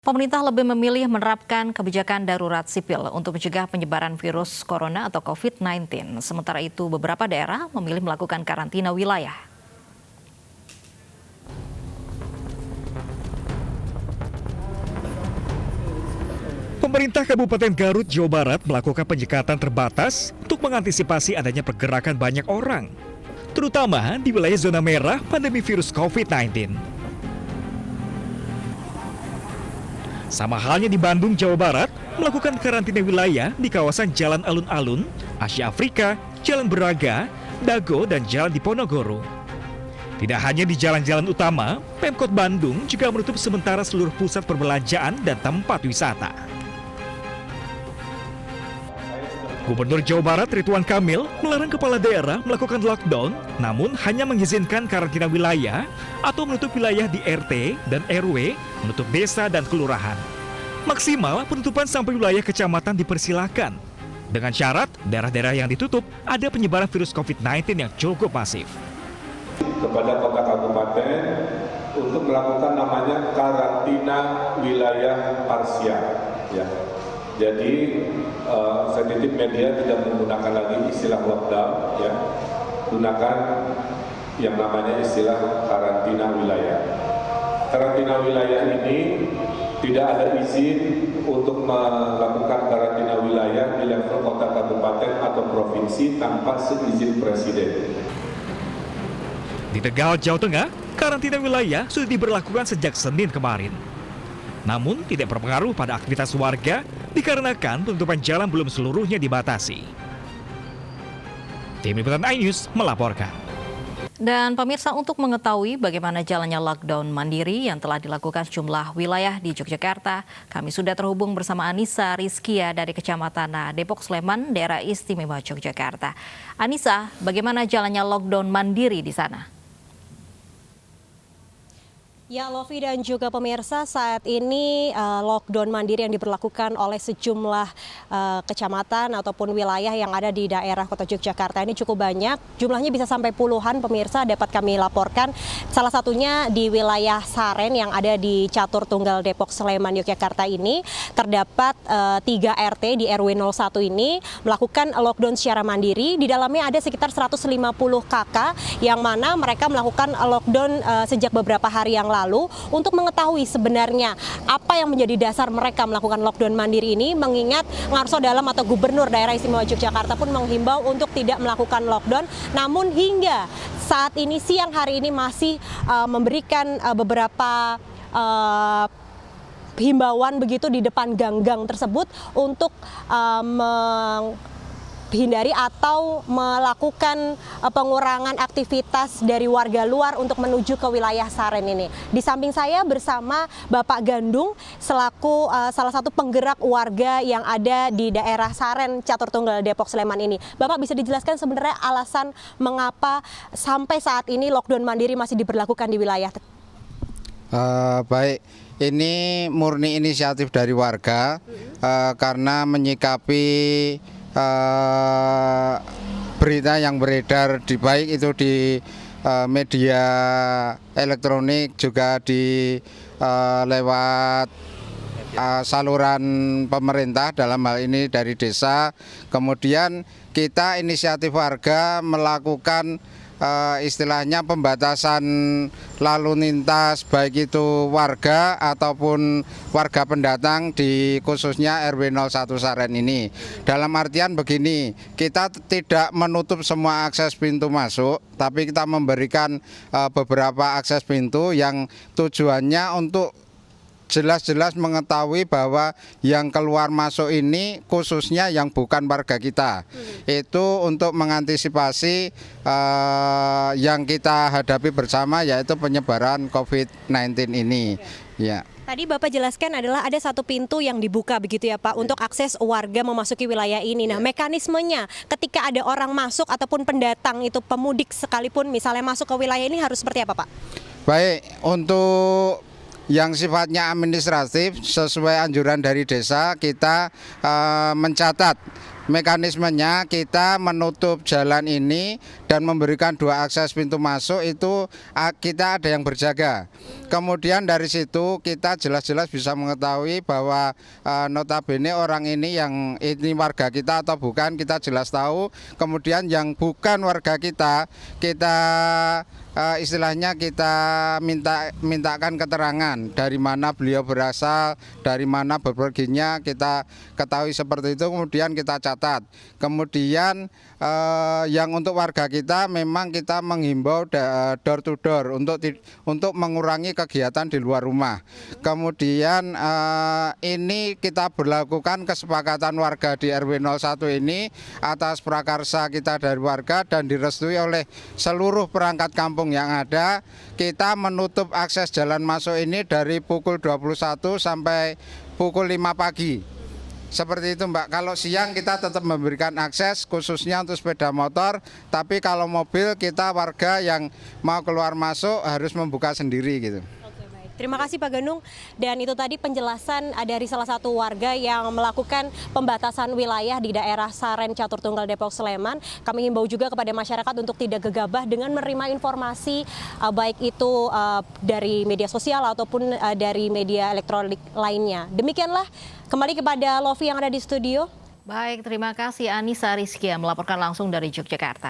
Pemerintah lebih memilih menerapkan kebijakan darurat sipil untuk mencegah penyebaran virus corona atau COVID-19. Sementara itu, beberapa daerah memilih melakukan karantina wilayah. Pemerintah Kabupaten Garut, Jawa Barat melakukan penyekatan terbatas untuk mengantisipasi adanya pergerakan banyak orang, terutama di wilayah zona merah pandemi virus COVID-19. Sama halnya di Bandung, Jawa Barat, melakukan karantina wilayah di kawasan Jalan Alun-Alun, Asia Afrika, Jalan Braga, Dago, dan Jalan Diponegoro. Tidak hanya di jalan-jalan utama, Pemkot Bandung juga menutup sementara seluruh pusat perbelanjaan dan tempat wisata. Gubernur Jawa Barat Ridwan Kamil melarang kepala daerah melakukan lockdown, namun hanya mengizinkan karantina wilayah atau menutup wilayah di RT dan RW, menutup desa dan kelurahan. Maksimal penutupan sampai wilayah kecamatan dipersilakan. Dengan syarat daerah-daerah yang ditutup ada penyebaran virus COVID-19 yang cukup masif. Kepada kota kabupaten untuk melakukan namanya karantina wilayah parsial, ya. Jadi saya titip media tidak menggunakan lagi istilah lockdown, ya, gunakan yang namanya istilah karantina wilayah. Karantina wilayah ini tidak ada izin untuk melakukan karantina wilayah di level kota kabupaten atau provinsi tanpa seizin presiden. Di Tegal, Jawa Tengah, karantina wilayah sudah diberlakukan sejak Senin kemarin. Namun tidak berpengaruh pada aktivitas warga dikarenakan penutupan jalan belum seluruhnya dibatasi. Tim Liputan iNews melaporkan. Dan pemirsa, untuk mengetahui bagaimana jalannya lockdown mandiri yang telah dilakukan sejumlah wilayah di Yogyakarta, kami sudah terhubung bersama Anissa Rizkia dari Kecamatan Depok Sleman, Daerah Istimewa Yogyakarta. Anissa, bagaimana jalannya lockdown mandiri di sana? Ya, Lovi dan juga pemirsa, saat ini lockdown mandiri yang diberlakukan oleh sejumlah kecamatan ataupun wilayah yang ada di daerah Kota Yogyakarta ini cukup banyak. Jumlahnya bisa sampai puluhan, pemirsa, dapat kami laporkan. Salah satunya di wilayah Saren yang ada di Catur Tunggal Depok Sleman Yogyakarta ini terdapat 3 RT di RW 01 ini melakukan lockdown secara mandiri. Di dalamnya ada sekitar 150 KK yang mana mereka melakukan lockdown sejak beberapa hari yang lalu. Untuk mengetahui sebenarnya apa yang menjadi dasar mereka melakukan lockdown mandiri ini, mengingat Ngarso Dalam atau Gubernur Daerah Istimewa Yogyakarta pun menghimbau untuk tidak melakukan lockdown, namun hingga saat ini siang hari ini masih memberikan beberapa himbauan begitu di depan gang-gang tersebut untuk menghindari atau melakukan pengurangan aktivitas dari warga luar untuk menuju ke wilayah Saren ini. Di samping saya bersama Bapak Gandung selaku salah satu penggerak warga yang ada di daerah Saren Catur Tunggal Depok Sleman ini. Bapak bisa dijelaskan sebenarnya alasan mengapa sampai saat ini lockdown mandiri masih diberlakukan di wilayah? Baik, ini murni inisiatif dari warga karena menyikapi berita yang beredar baik itu di media elektronik juga di lewat saluran pemerintah, dalam hal ini dari desa. Kemudian kita inisiatif warga melakukan istilahnya pembatasan lalu lintas baik itu warga ataupun warga pendatang di khususnya RW 01 Saren ini. Dalam artian begini, kita tidak menutup semua akses pintu masuk, tapi kita memberikan beberapa akses pintu yang tujuannya untuk jelas-jelas mengetahui bahwa yang keluar masuk ini khususnya yang bukan warga kita. Itu untuk mengantisipasi yang kita hadapi bersama, yaitu penyebaran COVID-19 ini. Ya. Tadi Bapak jelaskan adalah ada satu pintu yang dibuka begitu ya Pak, untuk akses warga memasuki wilayah ini. Nah, mekanismenya ketika ada orang masuk ataupun pendatang itu pemudik sekalipun misalnya masuk ke wilayah ini harus seperti apa Pak? Baik, untuk yang sifatnya administratif sesuai anjuran dari desa, kita mencatat Mekanismenya kita menutup jalan ini dan memberikan 2 akses pintu masuk itu kita ada yang berjaga. Kemudian dari situ kita jelas-jelas bisa mengetahui bahwa notabene orang ini yang ini warga kita atau bukan, kita jelas tahu. Kemudian yang bukan warga kita istilahnya kita mintakan keterangan dari mana beliau berasal, dari mana bepergiannya, kita ketahui seperti itu, kemudian kita catat. Kemudian yang untuk warga kita memang kita menghimbau door to door untuk mengurangi kegiatan di luar rumah. Kemudian ini kita berlakukan kesepakatan warga di RW 01 ini atas prakarsa kita dari warga dan direstui oleh seluruh perangkat kampung yang ada. Kita menutup akses jalan masuk ini dari pukul 21 sampai pukul 5 pagi. Seperti itu Mbak, kalau siang kita tetap memberikan akses khususnya untuk sepeda motor, tapi kalau mobil kita warga yang mau keluar masuk harus membuka sendiri gitu. Terima kasih Pak Genung, dan itu tadi penjelasan dari salah satu warga yang melakukan pembatasan wilayah di daerah Saren Catur Tunggal Depok Sleman. Kami himbau juga kepada masyarakat untuk tidak gegabah dengan menerima informasi baik itu dari media sosial ataupun dari media elektronik lainnya. Demikianlah, kembali kepada Lovi yang ada di studio. Baik, terima kasih Anissa Rizkia melaporkan langsung dari Yogyakarta.